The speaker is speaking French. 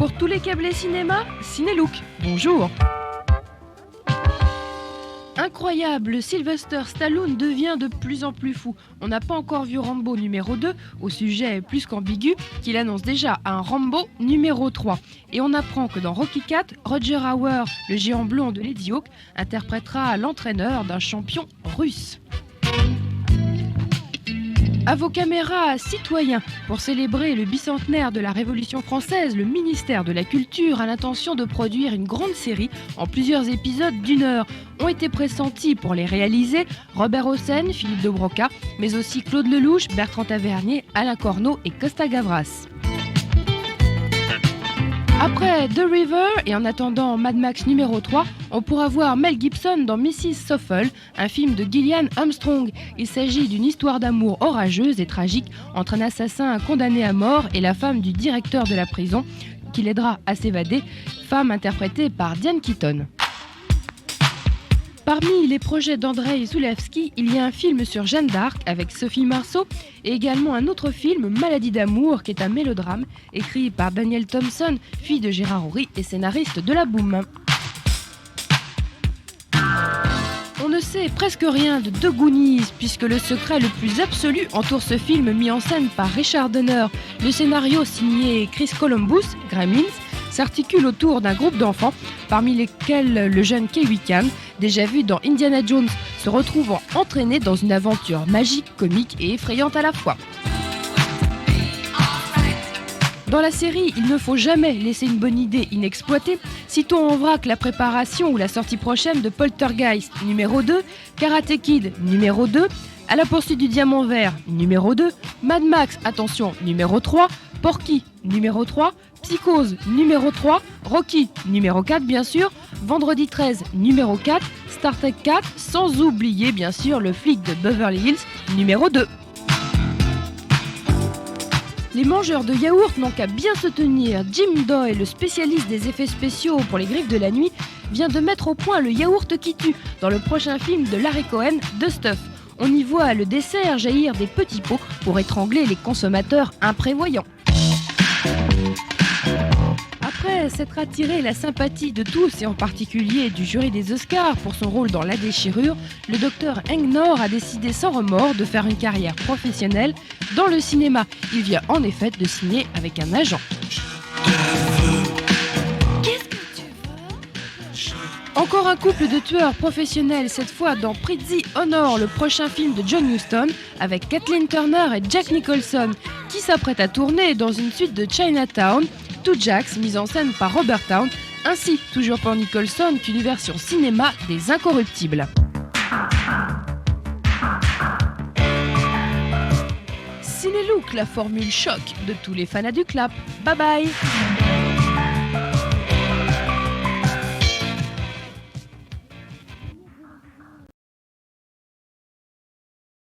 Pour tous les câblés cinéma, Cinélook, bonjour. Incroyable, Sylvester Stallone devient de plus en plus fou. On n'a pas encore vu Rambo numéro 2, au sujet plus qu'ambigu, qu'il annonce déjà un Rambo numéro 3. Et on apprend que dans Rocky IV, Roger Hauer, le géant blond de Lady Hawk, interprétera l'entraîneur d'un champion russe. À vos caméras, citoyens, pour célébrer le bicentenaire de la Révolution française, le ministère de la Culture a l'intention de produire une grande série en plusieurs épisodes d'1 heure. Ont été pressentis pour les réaliser Robert Hossein, Philippe de Broca, mais aussi Claude Lelouch, Bertrand Tavernier, Alain Corneau et Costa Gavras. Après The River et en attendant Mad Max numéro 3, on pourra voir Mel Gibson dans Mrs. Soffel, un film de Gillian Armstrong. Il s'agit d'une histoire d'amour orageuse et tragique entre un assassin condamné à mort et la femme du directeur de la prison qui l'aidera à s'évader, femme interprétée par Diane Keaton. Parmi les projets d'Andrei Zulawski, il y a un film sur Jeanne d'Arc avec Sophie Marceau et également un autre film, Maladie d'amour, qui est un mélodrame écrit par Danielle Thompson, fille de Gérard Houry et scénariste de La Boum. On ne sait presque rien de The Goonies puisque le secret le plus absolu entoure ce film mis en scène par Richard Donner. Le scénario signé Chris Columbus, Gremlins, s'articule autour d'un groupe d'enfants, parmi lesquels le jeune Kay Wickham, déjà vu dans Indiana Jones, se retrouve entraîné dans une aventure magique, comique et effrayante à la fois. Dans la série, il ne faut jamais laisser une bonne idée inexploitée. Citons en vrac la préparation ou la sortie prochaine de Poltergeist numéro 2, Karate Kid numéro 2, À la poursuite du diamant vert numéro 2, Mad Max, attention, numéro 3, Porky numéro 3, Psychose numéro 3, Rocky numéro 4 bien sûr, Vendredi 13 numéro 4, Star Trek 4, sans oublier bien sûr le flic de Beverly Hills numéro 2. Les mangeurs de yaourt n'ont qu'à bien se tenir. Jim Doyle, le spécialiste des effets spéciaux pour les griffes de la nuit, vient de mettre au point le yaourt qui tue dans le prochain film de Larry Cohen, The Stuff. On y voit le dessert jaillir des petits pots pour étrangler les consommateurs imprévoyants. Après s'être attiré la sympathie de tous et en particulier du jury des Oscars pour son rôle dans La Déchirure, le docteur Hank Nor a décidé sans remords de faire une carrière professionnelle dans le cinéma. Il vient en effet de signer avec un agent. Encore un couple de tueurs professionnels, cette fois dans Pretty Honor, le prochain film de John Huston, avec Kathleen Turner et Jack Nicholson, qui s'apprête à tourner dans une suite de Chinatown, Two Jacks, mise en scène par Robert Towne, ainsi, toujours pour Nicholson, qu'une version cinéma des Incorruptibles. Cinélook, la formule choc de tous les fans du clap. Bye bye.